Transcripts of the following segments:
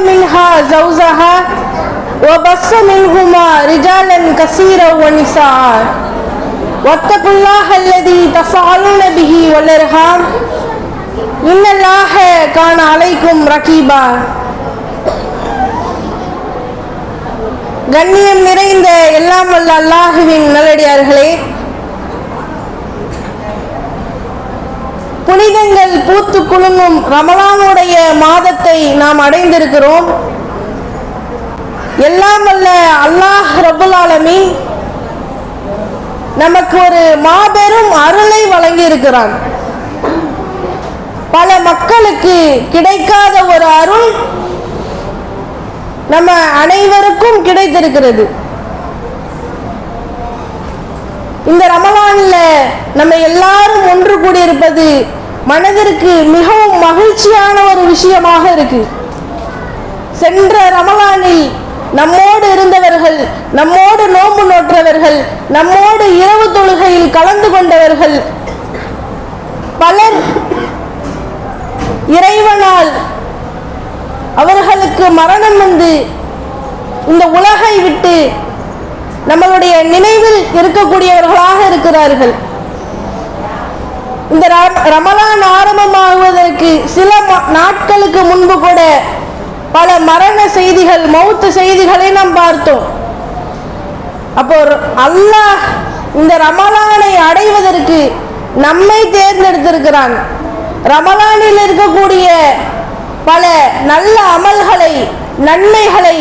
منها زوجها وبث منهما رجالا كثيرا ونساء واتقوا الله الذي تساءلون به والأرحام إن الله كان عليكم رقيبا. கண்ணியம் நிறைந்த எல்லாம் வல்ல அல்லாஹுவின் நல்லடியார்களே, புனிதங்கள் பூத்து குலுங்கும் ரமலானுடைய மாதத்தை நாம் அடைந்திருக்கிறோம். எல்லாம் வல்ல அல்லாஹ் ரப்புல் ஆலமீன் நமக்கு ஒரு மாபெரும் அருளை வழங்கி இருக்கிறான். பல மக்களுக்கு கிடைக்காத ஒரு அருள் நம்ம அனைவருக்கும் கிடைத்திருக்கிறது. இந்த ரமலான்ல நம்ம எல்லாரும் ஒன்று கூடியிருப்பது மனதிற்கு மிகவும் மகிழ்ச்சியான ஒரு விஷயமாக இருக்கு. சென்ற ரமலானில் நம்மோடு இருந்தவர்கள், நம்மோடு நோன்பு நோற்றவர்கள், நம்மோடு இரவு தொழுகையில் கலந்து கொண்டவர்கள் பலர் இறைவனால் அவர்களுக்கு மரணம் வந்து இந்த உலகை விட்டு நம்மளுடைய நினைவில் இருக்கக்கூடியவர்களாக இருக்கிறார்கள். இந்த ரமலான் ஆரம்பமாகுவதற்கு சில நாட்களுக்கு முன்பு கூட பல மரண செய்திகள், மௌத்து செய்திகளை நாம் பார்த்தோம். அப்போ அல்லாஹ் இந்த ரமலானை அடைவதற்கு நம்மை தேர்ந்தெடுத்திருக்கிறான். ரமலானில் இருக்கக்கூடிய பல நல்ல அமல்களை, நன்மைகளை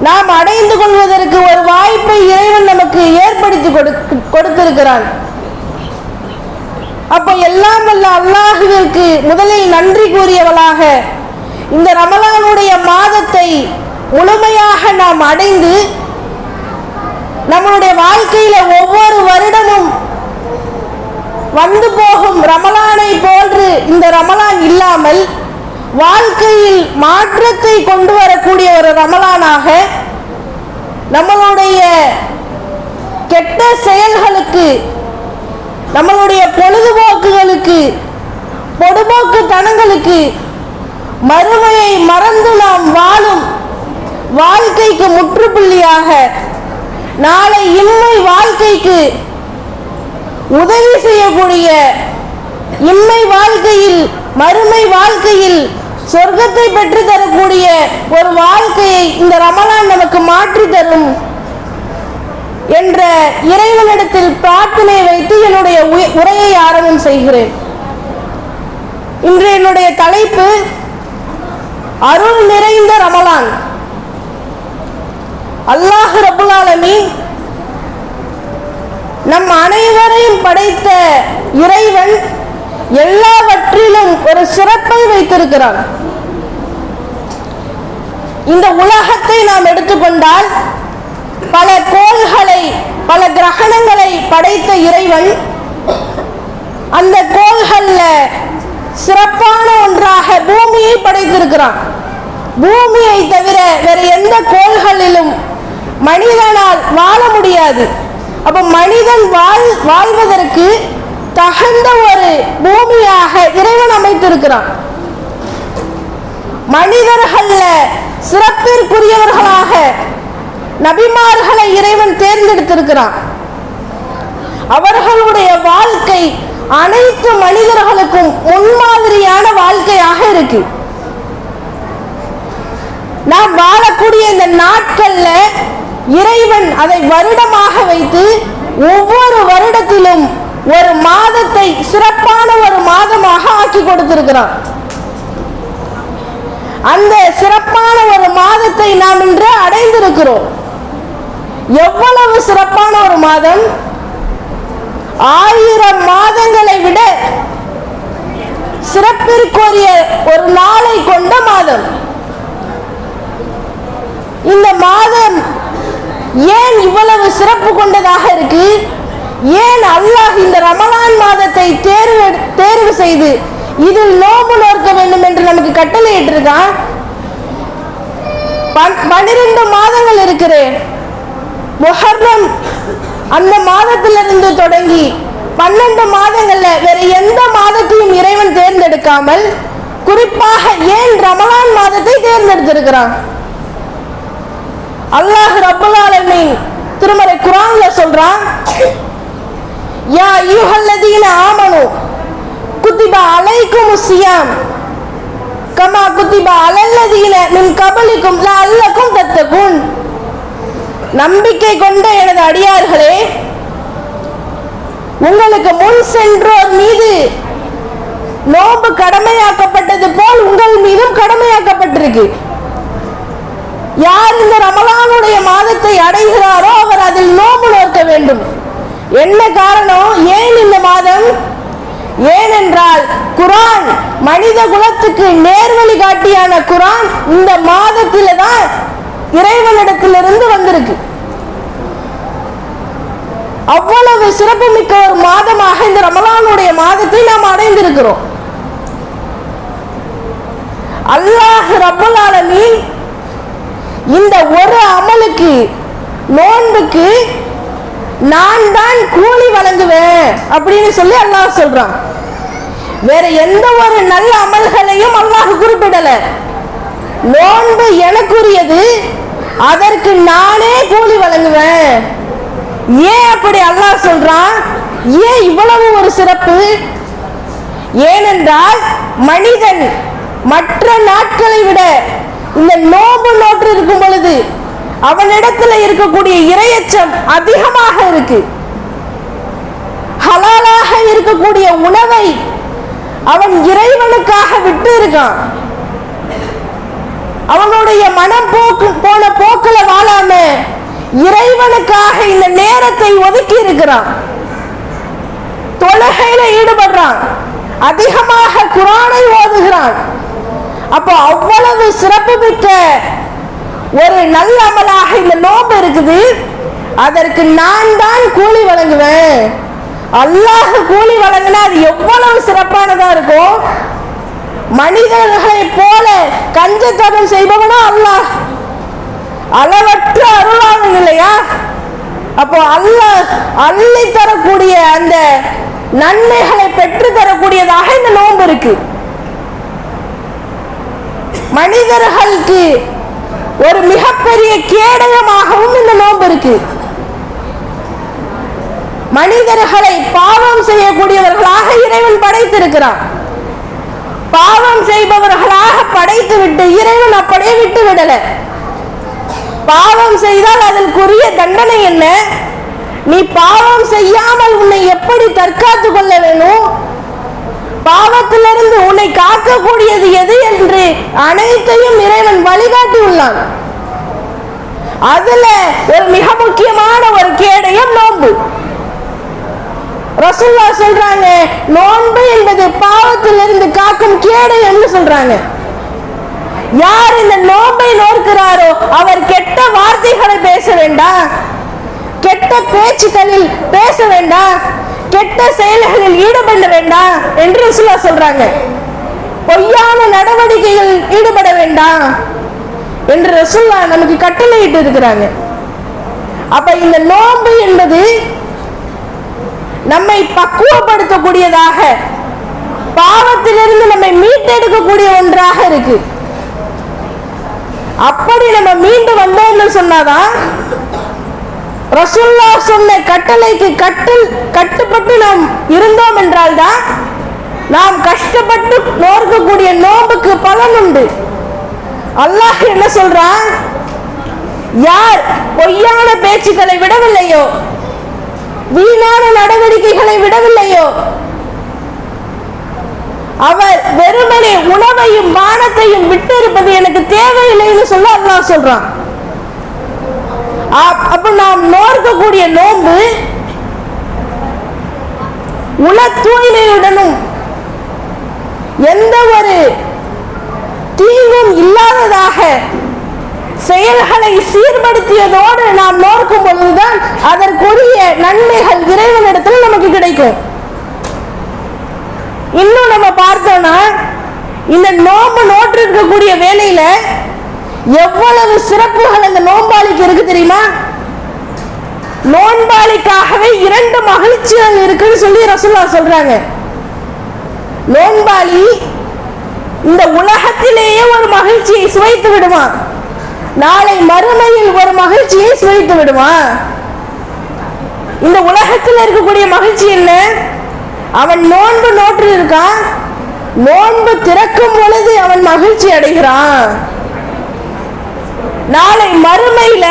நாம் அடைந்து கொள்வதற்கு ஒரு வாய்ப்பை இறைவன் நமக்கு ஏற்படுத்தி கொடுத்திருக்கிறான். அப்போ எல்லாம் வல்ல அல்லாஹுவிற்கு முதலில் நன்றி கூறியவளாக இந்த ரமலானுடைய மாதத்தை முழுமையாக நாம் அடைந்து நம்மளுடைய வாழ்க்கையில ஒவ்வொரு வருடமும் வந்து போகும் ரமலானை போன்று இந்த ரமலான் இல்லாமல் வாழ்க்கையில் மாற்றத்தை கொண்டு வரக்கூடிய ஒரு ரமலானாக, நம்மளுடைய கெட்ட செயல்களுக்கு, நம்மளுடைய பொழுதுபோக்குகளுக்கு, பொடுபோக்குத்தனங்களுக்கு, மறுமையை மறந்து நாம் வாழும் வாழ்க்கைக்கு முற்றுப்புள்ளியாக, நாளை இம்மை வாழ்க்கைக்கு உதவி செய்யக்கூடிய, இம்மை வாழ்க்கையில் மறுமை வாழ்க்கையில் சொர்க்கத்தை பெற்று தரக்கூடிய ஒரு வாழ்க்கையை இந்த ரமலான் நமக்கு மாற்றி தரும் என்ற இறைவனிடத்தில் பிரார்த்தனை வைத்து என்னுடைய உரையை ஆரம்பம் செய்கிறேன். இன்று என்னுடைய தலைப்பு அருள் நிறைந்த ரமலான். அல்லாஹ் ரப்புல் ஆலமீன் நம் அனைவரையும் படைத்த இறைவன் எல்லாவற்றிலும் ஒரு சிறப்பை வைத்திருக்கிறான். இந்த உலகத்தை நாம் எடுத்துக்கொண்டால் பல கோள்களை, பல கிரகணங்களை படைத்த இறைவன் அந்த கோள்கள்ல சிறப்பான ஒன்றாக பூமியை படைத்திருக்கிறான். பூமியை தவிர வேற எந்த கோள்களிலும் மனிதனால் வாழ முடியாது. அப்ப மனிதன் வாழ்வதற்கு தகுந்த ஒரு பூமியாக இறைவன் அமைத்திருக்கிறான். மனிதர்கள்ல சிறப்பிற்குரியவர்களாக நபிமார்களை இறைவன் தேர்ந்தெடுத்திருக்கிறான். அவர்களுடைய வாழ்க்கை அனைத்து மனிதர்களுக்கும் முன்மாதிரியான வாழ்க்கையாக இருக்கு. நாம் வாழக்கூடிய இந்த நாட்கள்ல இறைவன் அதை வருடமாக வைத்து ஒவ்வொரு வருடத்திலும் ஒரு மாதத்தை சிறப்பான ஒரு மாதமாக ஆக்கி கொடுத்திருக்கிறான். அந்த சிறப்பான ஒரு மாதத்தை நாம் இன்று அடைந்திருக்கிறோம். எவ்வளவு சிறப்பான ஒரு மாதம்! 1000 மாதங்களை விட சிறப்பிற்குரிய ஒரு நாளை கொண்ட மாதம். இந்த மாதம் ஏன் இவ்வளவு சிறப்பு கொண்டதாக இருக்கு? ஏன் அல்லாஹ் இந்த ரமலான் மாதத்தை தேர்வு செய்து இதில் நோன்பு நோக்க வேண்டும் என்று நமக்கு கட்டளையிட்டிருக்கான்? 12 மாதங்கள் இருக்கிறேன். முஹர்ரம் அந்த மாதத்திலிருந்து தொடங்கி 12 மாதங்கள்ல வேற எந்த மாதத்தையும் இறைவன் தேர்ந்தெடுக்காமல் குறிப்பாக ஏன் ரமலான் மாதத்தை தேர்ந்தெடுத்திருக்கிறான்? அல்லாஹ் ரப்பல் ஆலமீன் திருமறை குர்ஆன்ல சொல்றான், யா அய்யுஹல்லதீன ஆமனு குத்திப அலைக்குமுஸ் ஸியாம் கமா குத்திப அலல்லதீன மின் கபலிக்கும் லஅல்லக்கும் தத்தகூன். நம்பிக்கை கொண்ட எனது அடியார்களே, உங்களுக்கு முன் சென்றோர் மீது நோன்பு கடமையாக்கப்பட்டது போல் உங்கள் மீதும் கடமையாக்கப்பட்டிருக்கு. யார் இந்த ரமலானுடைய மாதத்தை அடைகிறாரோ அவர் அதில் நோன்பு நோக்க வேண்டும். என்ன காரணம்? ஏன் இந்த மாதம்? ஏனென்றால் குர்ஆன் மனித குலத்துக்கு நேர்வழி காட்டியான குர்ஆன் இந்த மாதத்தில தான் இறைவனிடத்திலிருந்து வந்திருக்கு. அவ்வளவு சிறப்புமிக்க ஒரு மாதமாக இந்த ரமலானுடைய மாதத்தை நாம் அடைந்திருக்கிறோம். அல்லாஹ் ரப்பல் ஆலமீன் இந்த ஒரு அமலுக்கு, நோன்புக்கு நான் தான் கூலி வழங்குவேன் அப்படின்னு சொல்லி அல்லாஹ் சொல்றான். வேற எந்த ஒரு நல்ல அமல்களையும் அல்லாஹ் குறிப்பிடல. நோன்பு எனக்குரியது, அதற்கு நானே கூலி வழங்குவேன். ஏன் அப்படி அல்லாஹ் சொல்றான்? ஏன் இவ்வளவு ஒரு சிறப்பு? ஏனென்றால் மனிதன் மற்ற நாட்களை விட இந்த நோன்பு நோற்று இருக்கும் பொழுது அவனிடத்தில் இருக்கக்கூடிய இறையச்சம் அதிகமாக இருக்கு. ஹலாலாக இருக்கக்கூடிய உணவை அவன் இறைவனுக்காக விட்டு இருக்கான். அவனுடைய மனம் போன போக்குல வாழாம இறைவனுக்காக இந்த நேரத்தை ஒதுக்கி இருக்கிறான். தொழுகையில ஈடுபடுறான், அதிகமாக குர்ஆனை ஓதுகிறான். அப்போ அவ்வளவு சிறப்பு மிக்க ஒரு நல்ல அமலாக இந்த நோன்பு இருக்குது. அதற்கு நான் தான் கூலி வழங்குவேன். அல்லாஹ் கூலி வழங்கினா அது எவ்வளவு சிறப்பானதா இருக்கும். மனிதர்களை போல கஞ்சத்தனம் செய்பவனா அல்லாஹ் அளவற்ற அருளாளன் இல்லையா? அப்போ அல்லாஹ் அள்ளி தரக்கூடிய அந்த நன்மைகளை பெற்று தரக்கூடியதாக இந்த நோன்பு இருக்கு. மனிதர்களுக்கு ஒரு மிகப்பெரிய கேடயமாகவும் இந்த நோன்பு இருக்கு. மனிதர்களை பாவம் செய்யக்கூடியவர்களாக இறைவன் படைத்திருக்கிறான். பாவம் செய்பவர்களாக படைத்து விட்டு இறைவன் அப்படியே விட்டு விடல. பாவம் செய்தால் அதற்குரிய தண்டனை என்ன? நீ பாவம் செய்யாமல் உன்னை எப்படி தற்காத்து கொள்ள வேணும், பாவத்திலிருந்து உன்னை காக்கக்கூடியது எது என்று அனைத்தையும் இறைவன் வழிகாட்டி உள்ளான். அதுல ஒரு மிக முக்கியமான ஒரு கேடயம் நோன்பு. ரசூலுல்லாஹ் சொல்றாங்க, நோன்பு என்பது பாவத்திலிருந்து காக்கும் கேடயம்னு சொல்றாங்க. யார் இந்த நோன்பை நோக்கிறாரோ அவர் கெட்ட வார்த்தைகளை பேச வேண்டாம், கெட்ட பேச்சுக்களில் பேச வேண்டாம், கெட்ட செயல்களில் ஈடுபட வேண்டாம் என்று ரசூலுல்லாஹ் சொல்றாங்க. பொய்யான நடவடிக்கைகளில் ஈடுபட வேண்டாம் என்று ரசூலுல்லாஹ் நமக்கு கட்டளையிட்டு இருக்கிறாங்க. அப்ப இந்த நோன்பு என்பது நம்மை பக்குவப்படுத்தக்கூடியதாக, பாவத்திலிருந்து நம்மை மீட்டெடுக்கக்கூடிய ஒன்றாக இருக்கு. அப்படி நம்ம மீண்டு வந்தோம்னு சொன்னாதான் ரசூலுல்லாஹ் சொன்ன கட்டளைக்கு கட்டுப்பட்டு நாம் இருந்தோம் என்றால்தான் நாம் கஷ்டப்பட்டு நோக்கக்கூடிய நோன்புக்கு பலன் உண்டு. அல்லாஹ் என்ன சொல்றான்? யார் பொய்யான பேச்சுக்களை விடவில்லையோ, வீணான நடவடிக்கைகளை விடவில்லையோ, அவர் வெறுமனே உணவையும் பானத்தையும் விட்டு இருப்பது எனக்கு தேவையில்லைன்னு சொல்ல அல்லாஹ் சொல்றான். அப்ப நாம் நோக்கக்கூடிய நோன்பு உள தூய்மையுடனும் எந்த ஒரு தீங்கும் இல்லாததாக செயல்களை சீர்படுத்தியதோடு நாம் நோக்கும் பொழுதுதான் அதற்குரிய நன்மைகள் இறைவனிடத்தில் நமக்கு கிடைக்கும். இன்னும் நம்ம பார்த்தோம்னா இந்த நோன்பு நோற்று இருக்கக்கூடிய வேலையில எவ்வளவு சிறப்புகள் அந்த நோன்பாளிக்கு இருக்கு தெரியுமா? நோன்பாளிக்காகவே 2 மகிழ்ச்சிகள் இருக்குன்னு சொல்லி ரசூலுல்லாஹ் சொல்றாங்க. நோன்பாளி இந்த உலகத்திலேயே ஒரு மகிழ்ச்சியை சுவைத்து விடுவான், நாளை மறுமையில் ஒரு மகிழ்ச்சியை சுவைத்து விடுவான். இந்த உலகத்தில் இருக்கக்கூடிய மகிழ்ச்சி என்ன? அவன் நோன்பு நோற்று இருக்கான், நோன்பு திறக்கும் பொழுது அவன் மகிழ்ச்சி அடைகிறான். நாளை மறுமையில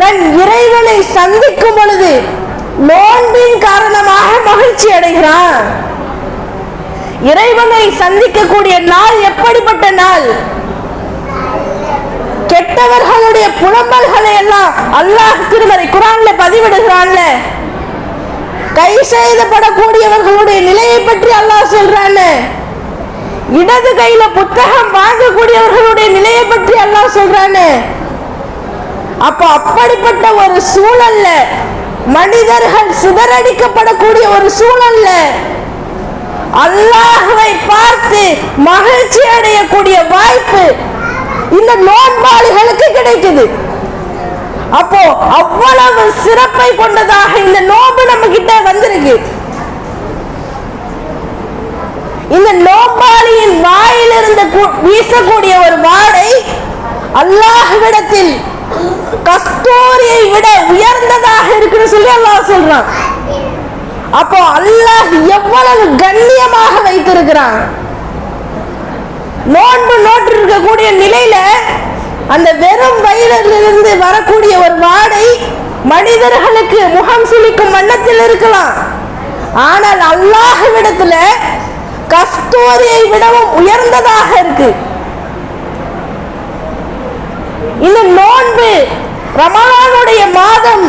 தன் இறைவனை சந்திக்கும் பொழுது நோன்பின் காரணமாக மகிழ்ச்சி அடைகிறான். இறைவனை சந்திக்கக்கூடிய நாள் எப்படிப்பட்ட நாள்? கெட்டவர்களுடைய புலம்பல்களை எல்லாம் அல்லாஹ் திருமறை குர்ஆன்ல பதிவிடுகிறான்ல. கை செய்தப்படக்கூடியவர்களுடைய நிலையை பற்றி அல்லாஹ் சொல்றான். இடது கையில புத்தகம் வாங்கக்கூடியவர்களுடைய நிலையை பற்றி அல்லாஹ் சொல்றான். அப்ப அப்படிப்பட்ட ஒரு சூழல்ல மனிதர்கள் சிதறடிக்கப்படக்கூடிய ஒரு சூழல்ல அல்லாஹ்வை பார்த்து மகிழ்ச்சி அடையக்கூடிய வாய்ப்பு இந்த நோன்பாளிகளுக்கு கிடைக்குது. அப்போ அவ்வளவு சிறப்பை கொண்டதாக இந்த நோன்பு நம்ம கிட்ட வந்திருக்கு. இந்த நோன்பாளியின் வாயிலிருந்து வீசக்கூடிய ஒரு வாடை அல்லாஹ்விடத்தில் கஸ்தூரியை விட உயர்ந்ததாக இருக்குன்னு சொல்லி அல்லாஹ் சொல்றான். அப்போ அல்லாஹ் எவ்வளவு கண்ணியமாக வைத்திருக்கிறான். நோன்பு நோற்று இருக்கக்கூடிய நிலையில அந்த வெறும் வயிறிலிருந்து வரக்கூடிய ஒரு வாடை மனிதர்களுக்கு முகம் சுளிக்கும் வண்ணத்தில் இருக்கலாம். ஆனால் அல்லாஹ்விடத்துல கஸ்தூரியை விடவும் உயர்ந்ததாக இருக்கு. இந்த நோன்பு ரமலானுடைய மாதம்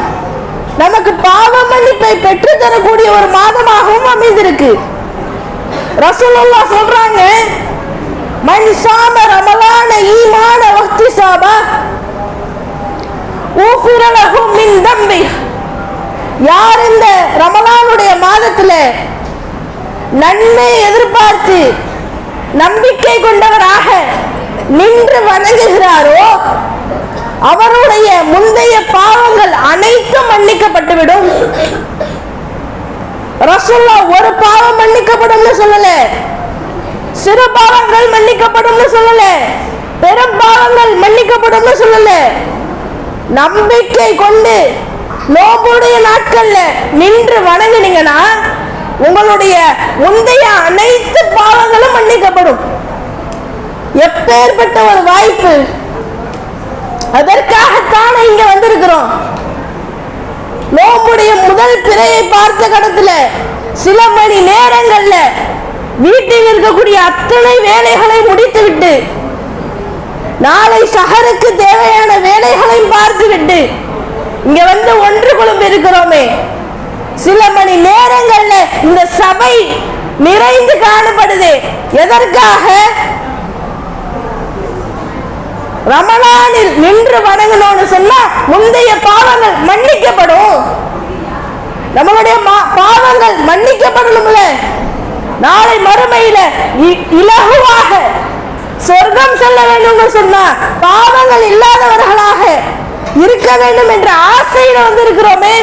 நமக்கு பாவ மன்னிப்பை பெற்று தரக்கூடிய ஒரு மாதமாகவும் அமைந்திருக்கு. ரசூலுல்லாஹ் சொல்றாங்க, மன் சாம ரமலான ஈமான வஹ்திசாபா ஊஃபிர லஹு மின் தம்பி. யார் இந்த ரமலானுடைய மாதத்துல நன்மை எதிர்பார்த்து நம்பிக்கை கொண்டவராக நின்று வணங்குகிறாரோ அவருடைய முந்தைய பாவங்கள் அனைத்தும் மன்னிக்கப்பட்டுவிடும். ரசூலுல்லாஹ் ஒரு பாவம் மன்னிக்கப்படும் சொல்லல, சிறு பாவங்கள் மன்னிக்கப்படும் சொல்லல, பெரும் பாவங்கள் மன்னிக்கப்படும் சொல்லல. நம்பிக்கை கொண்டு நோன்புடைய நாட்கள்ல நின்று வணங்குனீங்கன்னா உங்களுடைய முந்தைய அனைத்து பாவங்களும் மன்னிக்கப்படும். எப்பேற்பட்ட ஒரு வாய்ப்பு! அதற்காகத்தானே இங்க வந்திருக்கிறோம். நோம்புடைய முதல் பிறையை பார்த்த கடத்துல சில மணி நேரங்கள்ல வீட்டில் இருக்கக்கூடிய அத்தனை வேலைகளை முடித்துவிட்டு நாளை சஹருக்கு தேவையான வேலைகளையும் பார்த்துவிட்டு இங்க வந்து ஒன்று குழும்பு இருக்கிறோமே. சில மணி நேரங்கள்ல இந்த சபை நிறைந்து காணப்படுது. எதற்காக? ரமலானில் நின்று வணங்கணும்னு சொன்னா முந்தைய பாவங்கள் மன்னிக்கப்படும். நம்மளுடைய பாவங்கள் மன்னிக்கப்படணும்ல. நாளை மறுமையில இலகுவாக சொர்க்கம் செல்ல வேண்டும் சொன்னா பாவங்கள் இல்லாதவர்களாக இருக்க வேண்டும் என்ற ஆசையில வந்திருக்கிறோமே.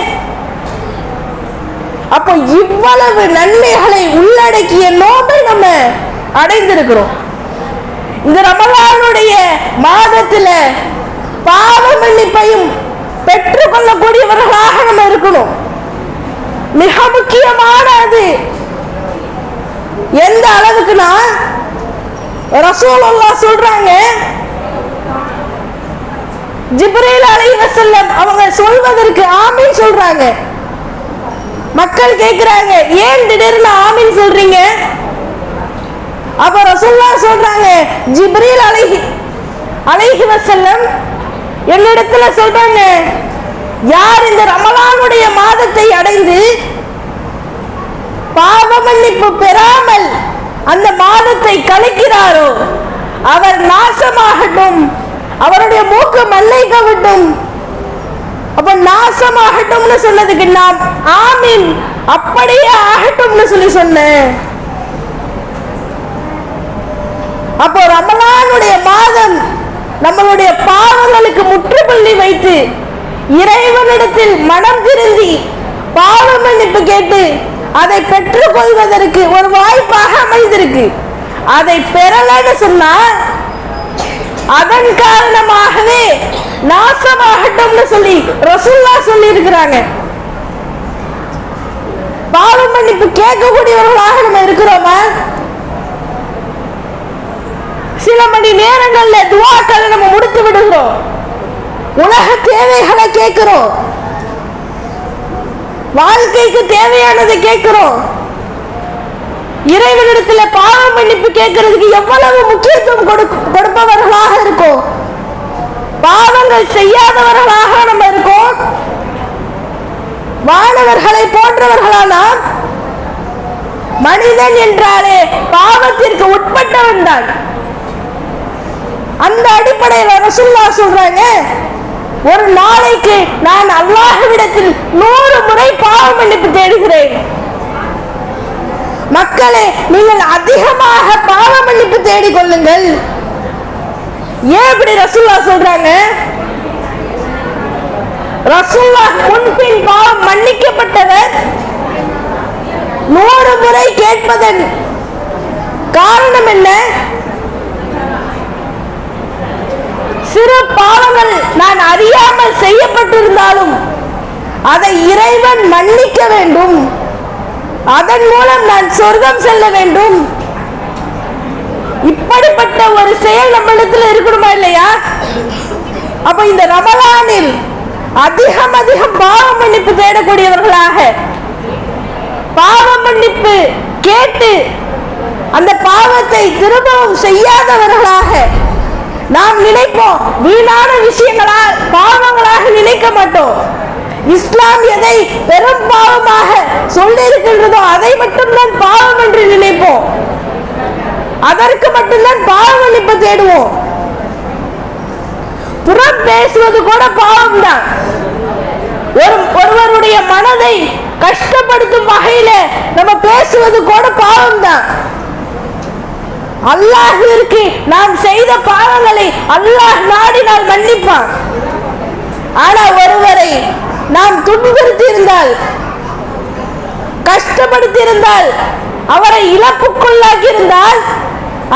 அப்போ இவ்வளவு நன்மைகளை உள்ளடக்கிய நோன்பை நம்ம அடைந்திருக்கிறோம். இந்த ரமலானுடைய மாதத்துல பாவ மன்னிப்பையும் பெற்றுக் கொள்ளக்கூடியவர்களாக நம்ம இருக்கணும். மிக முக்கியமானது எந்த அளவுக்குன்னா ரசூலுல்லாஹ் சொல்றாங்க, ஜிப்ரீல் அலைஹிஸ்ஸலாம் அவங்க சொல்வதற்கு ஆமீன் சொல்றாங்க. மக்கள் கேட்கிறாங்க, ஏன் திடீர்னு ஆமீன் சொல்றீங்க? அப்ப ரசூலுல்லாஹ் சொல்றாங்க, ஜிப்ரீல் அலைஹிஸ்ஸலாம் என்னிடத்துல சொல்றாங்க, யார் இந்த ரமலானுடைய மாதத்தை அடைந்து பாவ மன்னிப்பு பெறாமல் அந்த மாதத்தை கழிக்கிறாரோ அவர் நாசமாகட்டும், அவருடைய மூக்கு மண்ணை கவட்டும். அப்ப நாசமாகட்டும்னு சொன்னதுக்கு நாம் ஆமீன் அப்படியே ஆகட்டும்னு சொல்லி சொன்னேன். அப்போ ரமலானுடைய மாதம் நம்மளுடைய பாவங்களுக்கு முற்றுப்புள்ளி வைத்து இறைவனிடத்தில் மனம் திருந்தி பாவ மன்னிப்பு கேட்டு அதை பெற்றுக் கொள்வதற்கு ஒரு வாய்ப்பாக அமைந்திருக்கு. அதை பெறலன்னு சொன்னா அதன் காரணமாகவே நாசமாகட்டும்னு சொல்லி ரசூலுல்லாஹ் சொல்லி இருக்கிறாங்க. பாவ மன்னிப்பு கேட்கக்கூடியவர்களாக நம்ம இருக்கிறோமா? சில மணி நேரங்கள்ல துஆக்களை நம்ம முடித்து விடுகிறோம், உலக தேவைகளை கேட்கிறோம், வாழ்க்கைக்கு தேவையானதை கேட்கிறோம். இறைவனிடத்தில் பாவ மன்னிப்பு கேட்கறதுக்கு எவ்வளவு முக்கியத்துவம் கொடுப்பவர்களாக இருக்கும். பாவங்கள் செய்யாதவர்களாக நம்ம இருக்கோம். வானவர்களை போன்றவர்களானா மனிதன் என்றாலே பாவத்திற்கு உட்பட்டவன் தான். அந்த அடிப்படையில் ரசூலுல்லாஹ் சொல்றாங்க, ஒரு நாளைக்கு நான் அல்லாஹ்விடத்தில் 100 முறை பாவ மன்னிப்பு தேடுகிறேன். மக்களே, நீங்கள் அதிகமாக பாவ மன்னிப்பு தேடிக் கொள்ளுங்கள். ஏன் இப்படி ரசூலுல்லாஹ் சொல்றாங்க? ரசூலுல்லாஹ் முன்பின் பாவம் மன்னிக்கப்பட்டவர் 100 முறை கேட்பதன் காரணம் என்ன? சிறு பாவங்கள் நான் அறியாமல் செய்யப்பட்டிருந்தாலும் அதை இறைவன் மன்னிக்க வேண்டும், அதன் மூலம் நான் சொர்க்கம் செல்ல வேண்டும். இப்படிப்பட்ட ஒரு செயல் நம்மிடத்தில் இருக்கணுமா இல்லையா? அப்ப இந்த ரமலானில் அதிகம் பாவ மன்னிப்பு தேடக்கூடியவர்களாக, பாவ மன்னிப்பு கேட்டு அந்த பாவத்தை திரும்பவும் செய்யாதவர்களாக நாம் நினைப்போம். வீணான விஷயங்களால் பாவங்களாக நினைக்க மாட்டோம். இஸ்லாம் எதை பெரும் பாவமாக சொல்லி இருக்கின்றதோ அதை மட்டும்தான் பாவம் என்று நினைப்போம். அதற்கு மட்டும்தான் பாவ மன்னிப்பு தேடுவோம். புறம் பேசுவது கூட பாவம் தான். ஒருவருடைய மனதை கஷ்டப்படுத்தும் வகையில நம்ம பேசுவது கூட பாவம் தான். அல்லாஹ்விற்கு நாம் செய்த பாவங்களை அல்லாஹ் நாடினால் மன்னிப்பான். ஆனா ஒருவரை நாம் துன்புறுத்தி இருந்தால், கஷ்டப்படுத்தி இருந்தால், அவரை இழப்புக்குள்ளாக்கி இருந்தால்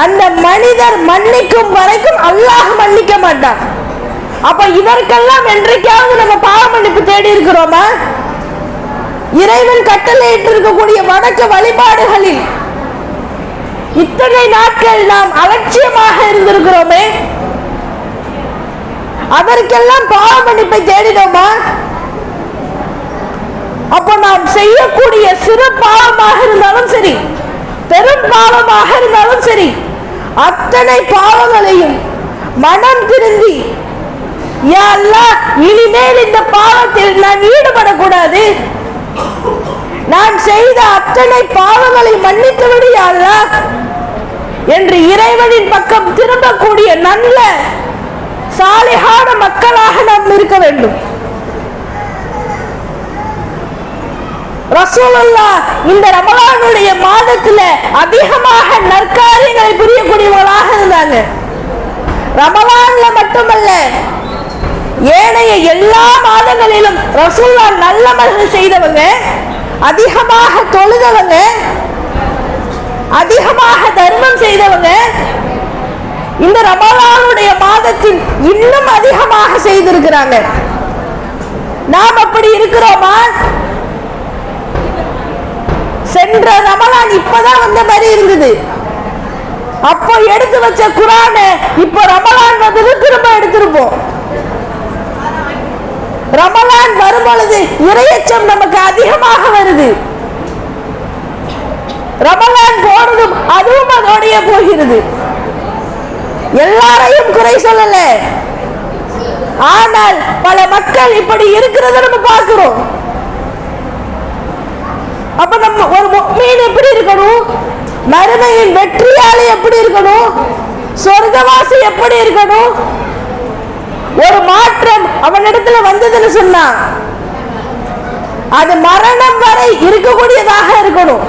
அந்த மனிதர் மன்னிக்கும் வரைக்கும் அல்லாஹ் மன்னிக்க மாட்டான். அப்ப இதற்கெல்லாம் என்றைக்காவது நம்ம பாவ மன்னிப்பு தேடி இருக்கிறோமா? இறைவன் கட்டளையிட்டு இருக்கக்கூடிய வணக்க வழிபாடுகளில் இத்தனை நாட்கள் நாம் அலட்சியமாக இருந்திருக்கிறோமே, அதற்கெல்லாம் பாவ மன்னிப்பை தேடினோமா? அப்போ நாம் செய்யக்கூடிய சிறு பாவமாக இருந்தாலும் சரி, பெரும் பாவமாக இருந்தாலும் சரி, அத்தனை பாவங்களையும் மனம் திருந்தி, யா அல்லாஹ், இனிமேல் இந்த பாவத்தில் நான் ஈடுபடக்கூடாது, நான் செய்த அத்தனை பாவங்களை மன்னித்து விடு யா அல்லாஹ் என்று இறைவனின் பக்கம் திரும்பக்கூடிய நல்ல சாலிஹான மக்களாக நாம் இருக்க வேண்டும். ரசூலுல்லாஹ் இந்த ரமலானுடைய மாதத்துல அதிகமாக நற்காரியங்களை புரியக்கூடியவர்களாக இருந்தாங்க. ரமலான்ல மட்டுமல்ல, ஏனைய எல்லா மாதங்களிலும் ரசூலுல்லாஹ் நல்லமல்கள் செய்தவங்க, அதிகமாக தொழுதவங்க, அதிகமாக தர்மம் செய்தவங்க. இந்த ரமலானுடைய மாதத்தில் இன்னும் அதிகமாக செய்திருக்கிறாங்க. நாம் அப்படி இருக்கிறோமா? சென்ற ரமலான் இப்பதான் வந்த மாதிரி இருந்தது. அப்போ எடுத்து வச்ச குர்ஆன இப்போ ரமலான் வந்தது திரும்ப எடுத்திருப்போம். ரமலான் வரும் பொழுது இறையச்சம் நமக்கு அதிகமாக வருது. ரமலான் போனதும் அதுவும் அதோடைய போகிறது. எல்லாரையும் குறை சொல்லல, ஆனால் பல மக்கள் இப்படி இருக்கிறத நம்ம பார்க்கிறோம். அப்ப நம்ம ஒரு முஃமின் எப்படி இருக்கணும்? மறுமையின் வெற்றியாளி எப்படி இருக்கணும்? சொர்க்கவாசி எப்படி இருக்கணும்? ஒரு மாற்றம் அவனிடத்துல வந்ததுன்னு சொன்னா அது மரணம் வரை இருக்கக்கூடியதாக இருக்கணும்.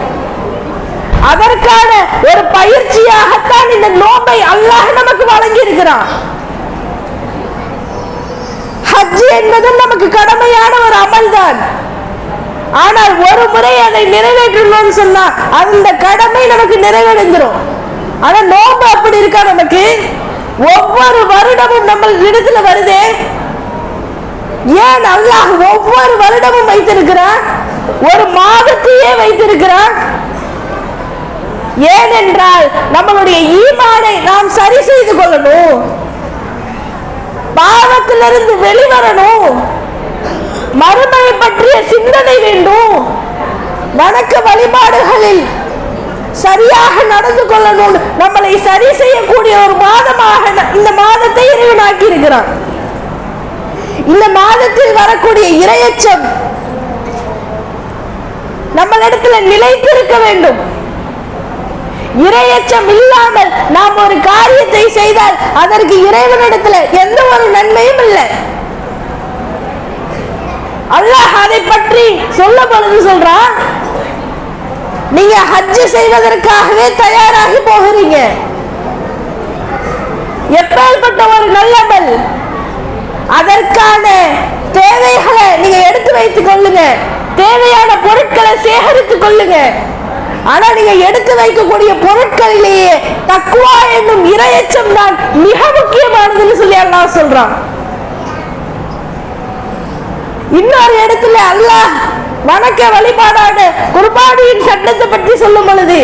அதற்கான ஒரு பயிற்சியாகத்தான் இந்த நோன்பை அல்லாஹ் நமக்கு வழங்கி இருக்கிறான். ஹஜ் என்பது நமக்கு கடமையான ஒரு அமல் தான். ஆனால் ஒரு முறை அதை நிறைவேற்றணும்னு சொன்னா அந்த கடமை நமக்கு நிறைவடைந்துரும். ஆனா நோன்பு அப்படி இருக்கா? நமக்கு ஒவ்வொரு வருடமும் நம்ம இடத்துல வருதே. ஏன் அல்லாஹ் ஒவ்வொரு வருடமும் வைத்திருக்கிறான்? ஒரு மாதத்தையே வைத்திருக்கிறான். ஏனென்றால் நம்மளுடைய ஈமானை நாம் சரி செய்து கொள்ளணும், பாவத்திலிருந்து வெளிவரணும், மறுமையை பற்றிய சிந்தனை வேண்டும், வணக்க வழிபாடுகளில் சரியாக நடந்து கொள்ளணும், நம்மளை சரி செய்யக்கூடிய ஒரு மாதமாக இந்த மாதத்தை இறைவனாக்கி இருக்கிறான். இந்த மாதத்தில் வரக்கூடிய இறையச்சம் நம்மளிடத்துல நிலைத்திருக்க வேண்டும். இறையச்சம் இல்லாமல் நாம் ஒரு காரியத்தை செய்தால் அதற்கு இறைவனிடத்துல எந்த ஒரு நன்மையும் இல்லை. அல்லாஹ் அதை பற்றி சொல்ல பொழுது சொல்றான், நீங்க ஹஜ் செய்வதற்காகவே தயாராகி போகிறீங்க. எப்பேற்பட்ட ஒரு நல்லமல்! அதற்கான தேவைகளை நீங்க எடுத்து வைத்துக் கொள்ளுங்க, தேவையான பொருட்களை சேகரித்துக் கொள்ளுங்க. ஆனா நீங்க எடுத்து வைக்கக்கூடிய பொருட்களிலேயே தக்வா என்னும் இறையச்சம் தான் மிக முக்கியமானதுன்னு சொல்லி அல்லாஹ் சொல்றான். இன்னொரு இடத்துல அல்லாஹ் வணக்க வழிபாடான குர்பானியின் சட்டத்தை பற்றி சொல்லும் பொழுது,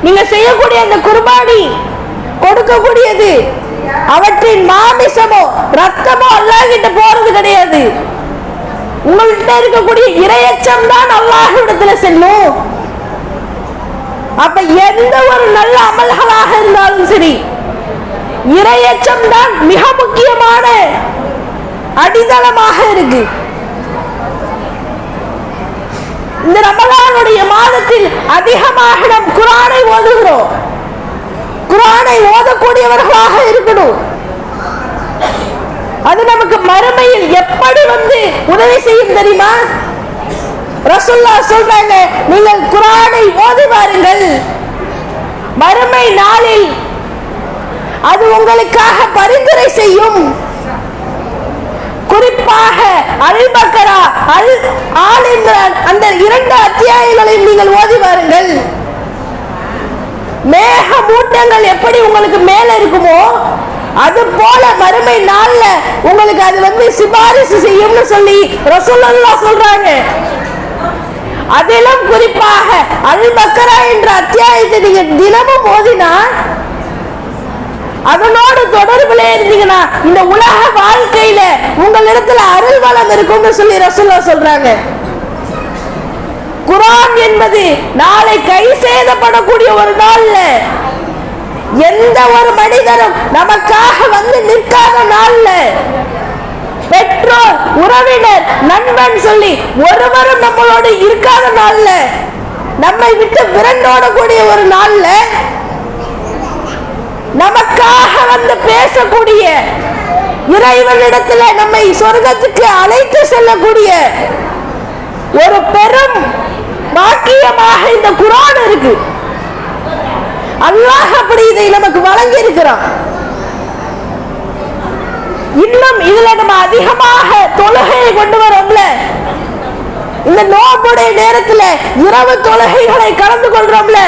நீங்க செய்யக்கூடிய அந்த குர்பானி கொடுக்கக்கூடியது அவற்றின் மாமிசமோ ரத்தமோ அல்லாஹ் கிட்ட போறது கிடையாது. உங்கள்கிட்ட இருக்கக்கூடிய இறையச்சம் தான் அல்லாஹ்விடத்துல செல்லும். அப்ப எந்த ஒரு நல்ல அமல்களாக இருந்தாலும் சரி, இறையச்சம் தான் மிக முக்கியமான அடித்தளமாக இருக்கு. இந்த ரமலானுடைய மாதத்தில் அதிகமாக நாம் குர்ஆனை ஓதுகிறோம். குர்ஆனை ஓதக்கூடியவர்களாக இருக்கணும். அது நமக்கு மறுமையில் எப்படி உதவி செய்யும் தெரியுமா? ரசூலுல்லாஹ் சொல்றாங்க, நீங்கள் குர்ஆனை ஓதி வாருங்கள், மறுமை நாளில் அது உங்களுக்காக பரிந்துரை செய்யும். குறிப்பாக அல் பக்ரா, ஆல் இம்ரான் அந்த 2 அத்தியாயங்களையும் நீங்கள் ஓதி வாருங்கள். மேக மூட்டங்கள் எப்படி உங்களுக்கு மேல இருக்குமோ அது போல மறுமை நாள்ல உங்களுக்கு அது சிபாரிசு செய்யும்னு சொல்லி ரசூலுல்லாஹ் சொல்றாங்க. அதிலும் குறிப்பாக அல் பக்ரா என்ற அத்தியாயத்தை நீங்க தினமும் ஓதினா, அதனோடு தொடர்புல இருந்தீங்கன்னா இந்த உலக வாழ்க்கையில உங்களிடத்துல அருள் வளம் இருக்கும்னு சொல்லி ரசூலுல்லாஹ் சொல்றாங்க. குர்ஆன் என்பது நாளை கை சேதப்படக்கூடிய ஒரு நாள்ல எந்த ஒரு மனிதரும் நமக்காக நிற்காத நாள்ல, பெற்றோர் உறவினர் நண்பன் சொல்லி ஒருவரும் நம்மளோடு இருக்காத நாள்ல, நம்மை விட்டு விரண்டோடக்கூடிய ஒரு நாள்ல, நமக்காக பேசக்கூடிய இறைவனிடத்துல நம்மை சொர்க்கத்துக்கு அழைத்து செல்லக்கூடிய ஒரு பெரும் பாக்கியமாக இந்த குர்ஆன் இருக்கு. அல்லாஹ் அப்படி இதை நமக்கு வழங்கி இருக்கிறான். இன்னும் இதுல நம்ம அதிகமாக தொழுகையை கொண்டு வரோம்ல, இந்த நோன்புடைய நேரத்துல இரவு தொழுகைகளை கலந்து கொள்றோம்ல,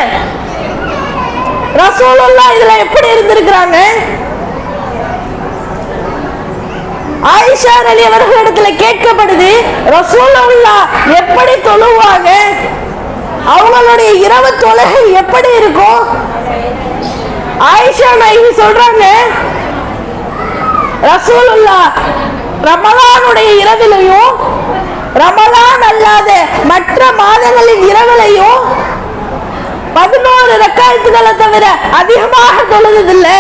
ரசூலுல்லாஹ் இதுல எப்படி இருந்திருக்கிறாங்க? ஆயிஷா ரலி அவர்களிடத்துல கேட்கப்படுது, ரசூலுல்லாஹ் எப்படி தொழுவாங்க, அவங்களுடைய இரவு தொழுகை எப்படி இருக்கும்? ஆயிஷா நாயகி சொல்றாங்க, ரசூலுல்லாஹ் ரமலானுடைய இரவிலையும் ரமலான் அல்லாத மற்ற மாதங்களின் இரவிலையும் 11 ரக்காத்துகளை தவிர அதிகமாக தொழுதில்லை.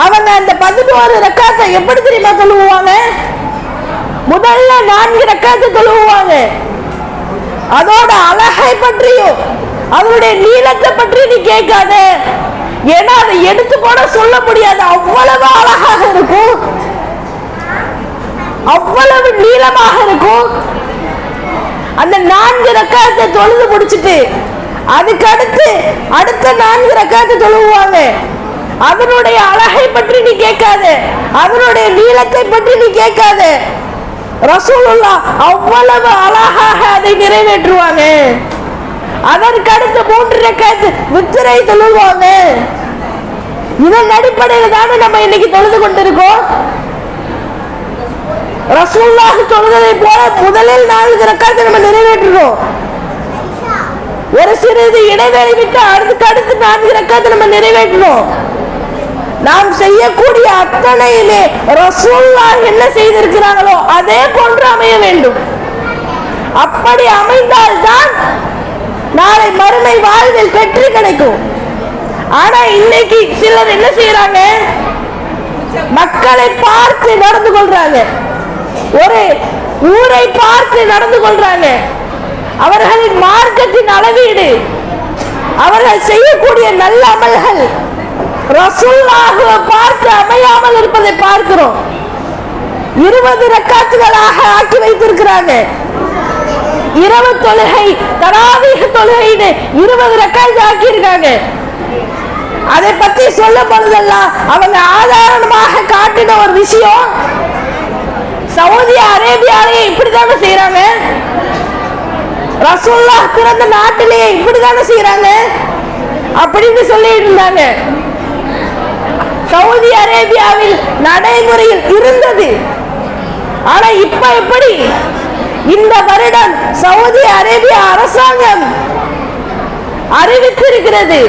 அவங்க அந்த 11 ரக்காத்தை எப்படி தெரியுமா தொழுவாங்க? முதல்ல 4 ரக்காத்து தொழுவாங்க. அதோட அழகை பற்றியும் அதனுடைய நீளத்தை பற்றி நீ கேட்காத, ஏன்னா அதை எடுத்து கூட சொல்ல முடியாது, அவ்வளவு அழகாக இருக்கும், அவ்வளவு நீளமாக இருக்கும். அந்த 4 ரக்காத்தை தொழுது முடிச்சுட்டு அதுக்கு அடுத்த 4 ரக்காத்தை தொழுவாங்க. அதனுடைய அழகை பற்றி நீ கேட்காத, அதனுடைய நீளத்தை பற்றி நீ கேட்காத, ரசூலுல்லாஹ் அவ்வளவு அழகாக அதை நிறைவேற்றுவாங்க. அதற்கடுத்து 3 ரக்காத் வித்ரை தொழுவாங்க. இதன் அடிப்படையில் தானே நம்ம இன்னைக்கு தொழுது கொண்டிருக்கோம். ரசூலுல்லாஹ் தொழுததை போல முதலில் 4 ரக்காத் நம்ம நிறைவேற்றுறோம். ஒரு சிறிது இடைவெளி விட்டு அடுத்து 4 ரக்காத் நம்ம நிறைவேற்றணும். நாம் செய்யக்கூடிய அத்தனையிலே ரசூலுல்லாஹ் என்ன செய்திருக்கிறார்களோ அதே போன்று அமைய வேண்டும். அப்படி அமைந்தால் தான் நாளை மறுமை வாழ்வில் வெற்றி கிடைக்கும். ஆனா இன்னைக்கு சிலர் என்ன செய்யறாங்க, மக்களை பார்த்து நடந்து கொள்றாங்க, ஒரு ஊரை பார்த்து நடந்து கொள்றாங்க. அவர்களின் மார்க்கத்தின் அளவீடு, அவர்கள் செய்யக்கூடிய நல்ல அமல்கள் ரசூலுல்லாஹ்வை பார்த்து அமையாமல் இருப்பதை பார்க்கிறோம். 20 ரக்காத்துகளாக ஆக்கி வைத்திருக்கிறாங்க. இரவு தொழுகை, தராவீஹ் தொழுகைன்னு 20 ரக்காத் ஆக்கி இருக்காங்க. அதை பத்தி சொல்லும் பொழுதெல்லாம் அவங்க ஆதாரமாக காட்டின ஒரு விஷயம், சவுதி அரேபியாலேயே இப்படித்தானே செய்யறாங்க, ரசூலுல்லாஹ் பிறந்த நாட்டிலேயே இப்படித்தானே செய்யறாங்க அப்படின்னு சொல்லிட்டு இருந்தாங்க. சவுதி அரேபியாவில் நடைமுறையில் இருந்தது. ஆனா இப்ப எப்படி? இந்த வருடம் சவுதி அரேபியா அரசாங்கம் அறிவித்திருக்கிறது,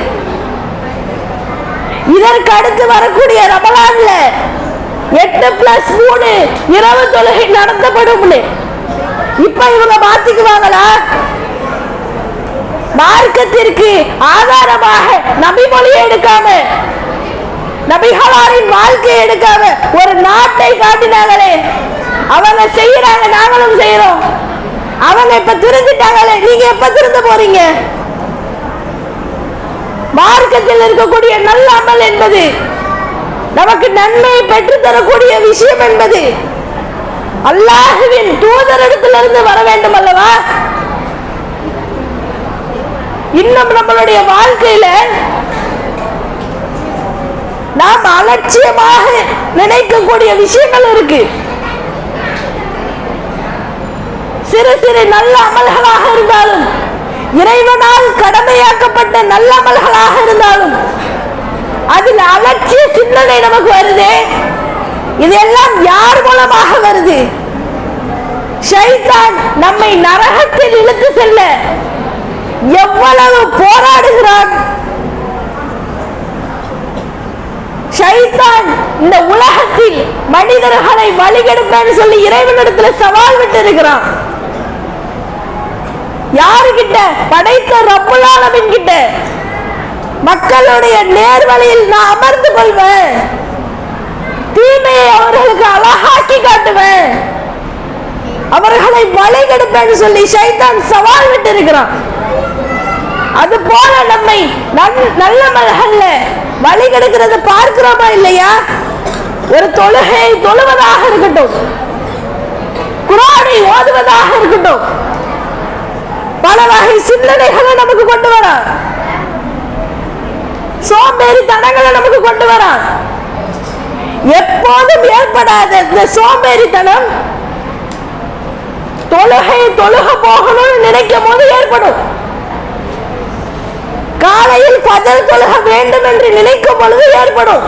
இதற்கு அடுத்து வரக்கூடிய ரமலான்ல 8+3 இரவு தொழுகை நடத்தப்படும். இப்ப இவங்க மாத்திக்குவாங்களா? மார்க்கத்திற்கு ஆதாரமாக நபி மொழியை எடுக்காம, நபிகளாரின் வாழ்க்கையை எடுக்காம ஒரு நாட்டை காட்டினாங்களே, அவங்க செய்யறாங்க, நாங்களும் செய்யறோம். அவங்க இப்ப திருந்திட்டாங்களே, நீங்க எப்ப திருந்த போறீங்க? மார்க்கத்தில் இருக்கக்கூடிய நல்ல அமல் என்பது, நமக்கு நன்மை பெற்று தரக்கூடிய விஷயம் என்பது அல்லாஹ்வின் தூதரிடத்திலிருந்து வர வேண்டும் அல்லவா? இன்னும் நம்மளுடைய வாழ்க்கையில நாம் அலட்சியமாக நினைக்கக்கூடிய விஷயங்கள் இருக்கு. சிறு சிறு நல்ல அமல்களாக இருந்தாலும், இறைவனால் கடமையாக்கப்பட்ட நல்ல அமல்களாக இருந்தாலும் அதில் அலட்சிய சிந்தனை நமக்கு வருது. இதெல்லாம் யார் மூலமாக வருது? ஷைத்தான் நம்மை நரகத்தில் இழுத்து செல்ல எவ்வளவு போராடுகிறான். ஷைத்தான் இந்த உலகத்தில் மனிதர்களை வழிகெடுப்பேன்னு சொல்லி இறைவனிடத்துல சவால் விட்டு இருக்கிறான். யாருகிட்ட? படைத்த ரப்புல் ஆலமீன் கிட்ட. மக்களுடைய நேர்வழியில் நான் அமர்ந்து கொள்வேன், தீமையை அவர்களுக்கு அழகாக்கி காட்டுவேன், அவர்களை வழிகெடுப்பேன்னு சொல்லி ஷைத்தான் சவால் விட்டு இருக்கிறான். அது போல நம்மை நல்ல மல்கல்ல வழிகெடுக்கிறது பார்க்கிறோமா இல்லையா? ஒரு தொழுகை தொழுவதாக இருக்கட்டும், குர்ஆனை ஓதுவதாக இருக்கட்டும், பல வகை சிந்தனைகளை நமக்கு கொண்டு வர, சோம்பேறித்தனங்களை நமக்கு கொண்டு வர. எப்போதும் ஏற்படாத இந்த சோம்பேறித்தனம் தொழுக போகணும்னு நினைக்கும் போது ஏற்படும். காலையில் ஃபஜர் தொழுக வேண்டும் என்று நினைக்கும் பொழுது ஏற்படும்.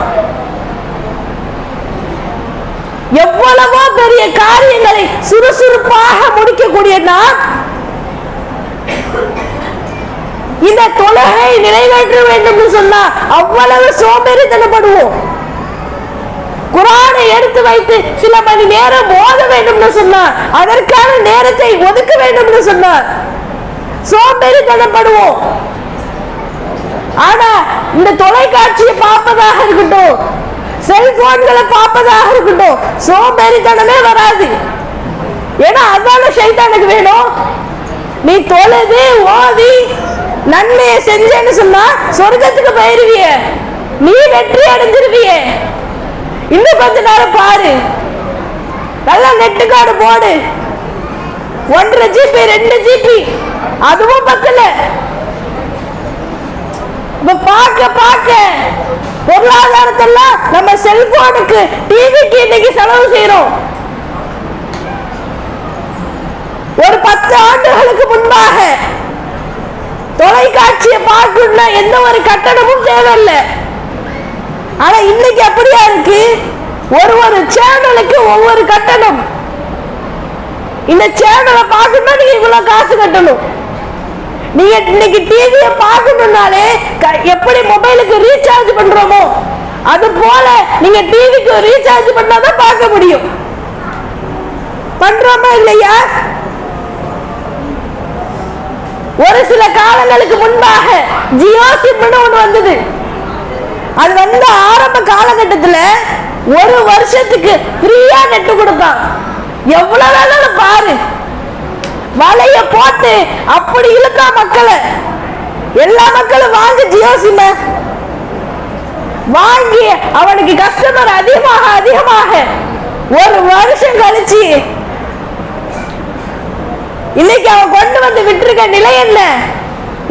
எவ்வளவோ பெரிய காரியங்களை சுறுசுறுப்பாக முடிக்கக்கூடிய நாம் இந்த தொழுகை நிறைவேற்ற வேண்டும் சொன்னா அவ்வளவு சோம்பேறித்தனப்படுவோம். குர்ஆனை எடுத்து வைத்து சில மணி நேரம் ஓத வேண்டும் சொன்னா, அதற்கான நேரத்தை ஒதுக்க வேண்டும் சொன்னா சோம்பேறித்தனப்படுவோம். ஆனா இந்த தொலைக்காட்சியை பார்ப்பதாக இருக்கட்டும், செல்போன்களை பார்ப்பதாக இருக்கட்டும், சோம்பேறித்தனமே வராது. ஏன்னா அதான ஷைத்தானுக்கு வேணும். நீ தொழுது ஓதி நன்மையை செஞ்சேன்னு சொன்னா சொர்க்கத்துக்கு போயிருவிய, நீ வெற்றி அடைஞ்சிருவிய. இன்னும் கொஞ்ச நேரம் பாரு, நல்லா நெட்டு கார்டு போடு, 1.5 GB 2 GB, அதுவும் பத்தல. பார்க்க பொருளாதாரத்தெல்லாம் நம்ம செல்போனுக்கு, டிவிக்கு இன்னைக்கு செலவு செய்யறோம். ஒரு 10 ஆண்டுகளுக்கு முன்பாக தொலைக்காட்சியை பார்க்கணும்னா எந்த ஒரு கட்டணமும் தேவையில்லை. ஆனா இன்னைக்கு அப்படியா இருக்கு? ஒரு சேனலுக்கு ஒவ்வொரு கட்டணம். இந்த சேனலை பார்க்கணும்னா நீங்க இவ்வளவு காசு கட்டணும். நீங்க இன்னைக்கு டிவியை பார்க்கணும்னாலே எப்படி மொபைலுக்கு ரீசார்ஜ் பண்றோமோ அது போல நீங்க டிவிக்கு ரீசார்ஜ் பண்ணாதான் பார்க்க முடியும். பண்றோமா இல்லையா? ஒரு சில காலங்களுக்கு முன்பாக ஜியோ சிம்னு ஒன்று வந்தது. அது வந்து ஆரம்ப காலகட்டத்தில் ஒரு வருஷத்துக்கு ஃப்ரீயா நெட் கொடுத்தான். எவ்வளவு வேணாலும் பாரு, வலைய போட்டு அப்படி இழுத்தா மக்களை. எல்லா மக்களும் வாங்க ஜியோ சிம்ம வாங்கி அவனுக்கு கஸ்டமர் அதிகமாக ஒரு வருஷம் கழிச்சு இன்னைக்கு அவன் கொண்டு வந்து விட்டுருக்க நிலை என்ன?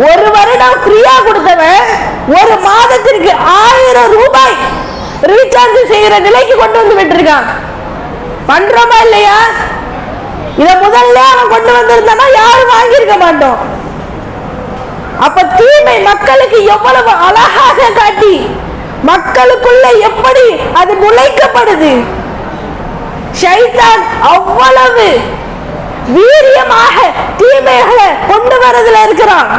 ஒரு வருடம் ஃப்ரீயா கொடுத்தவன் ஒரு மாதத்திற்கு 1000 ரூபாய் ரீசார்ஜ் செய்யற நிலைக்கு கொண்டு வந்து விட்டுருக்கான். பண்றோமா இல்லையா? இத முதல்ல அவன் கொண்டு வந்திருந்தானா யாரும் வாங்கியிருக்க மாட்டோம். அப்ப தீமை மக்களுக்கு எவ்வளவு அழகாக காட்டி மக்களுக்குள்ள எப்படி அது முளைக்கப்படுது. ஷைத்தான் அவ்வளவு வீரியமாக தீமைகளை கொண்டு வரதுல இருக்கிறான்.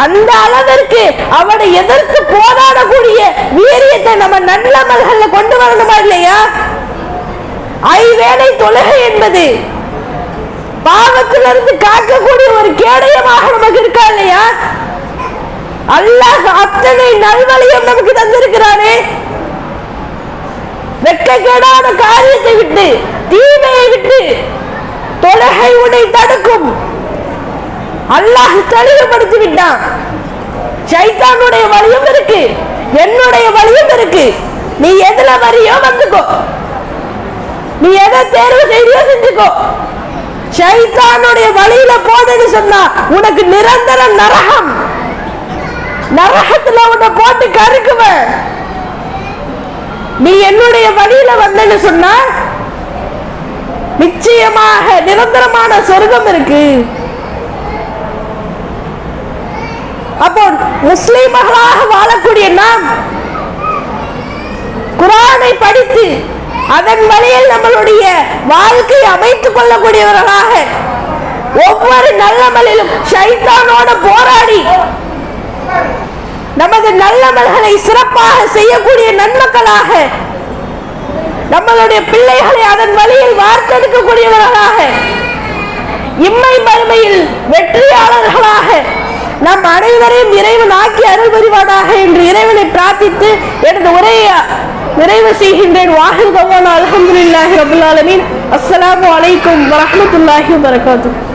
அந்த அளவிற்கு அவனை எதிர்த்து போராடக்கூடிய வீரியத்தை நம்ம நல்லமல்கள்ல கொண்டு வரணுமா இல்லையா? ஐவேளை தொழுகை என்பது பாவத்திலிருந்து காக்கக்கூடிய ஒரு கேடயமாக நமக்கு இருக்கா இல்லையா? அல்லாஹ் அத்தனை நல்வழியும் நமக்கு தந்திருக்கிறானே. வெட்கக்கேடான காரியத்தை விட்டு தீமையை விட்டு தொழுகை உன்னை தடுக்கும். அல்லாஹ் தெளிவுபடுத்தி விட்டான். ஷைத்தானுடைய வழியும் இருக்கு, என்னுடைய வழியும் இருக்கு. நீ எதுல வரியோ வந்துக்கோ, நீ எதை தேர்வு செய்தியோ செஞ்சுக்கோ. ஷைத்தானுடைய வழியில போனேன்னு சொன்னா உனக்கு நிரந்தர நரகம், நரகத்துல உன்னை போட்டு கருக்குவன். நீ என்னுடைய வழியில வந்தேன்னு சொன்னா நிச்சயமாக நிரந்தரமான சொர்க்கம் இருக்கு. அப்போ முஸ்லிம்களாக வாழக்கூடிய நாம் குர்ஆனை படித்து அதன் வழியில் நம்மளுடைய வாழ்க்கையை அமைத்துக் கொள்ளக்கூடியவர்களாக ஒவ்வொரு நல்லமலிலும் ஷைத்தானோட போராடி நமது நல்லமல்களை சிறப்பாக செய்யக்கூடிய நன்மக்களாக நம்மளுடைய பிள்ளைகளை அதன் வழியில் வார்த்தெடுக்கக்கூடியவர்களாக இம்மை மறுமையில் வெற்றியாளர்களாக நம் அனைவரையும் இறைவன் ஆக்கி அருள் புரிவானாக என்று இறைவனை பிரார்த்தித்து எனது உரையை நிறைவு செய்கின்றேன். வாஹிர் தவானா அல்ஹம்துலில்லாஹி ரப்பில் ஆலமீன். அஸ்ஸலாமு அலைக்கும் வரஹ்மத்துல்லாஹி வபரகாத்துஹு.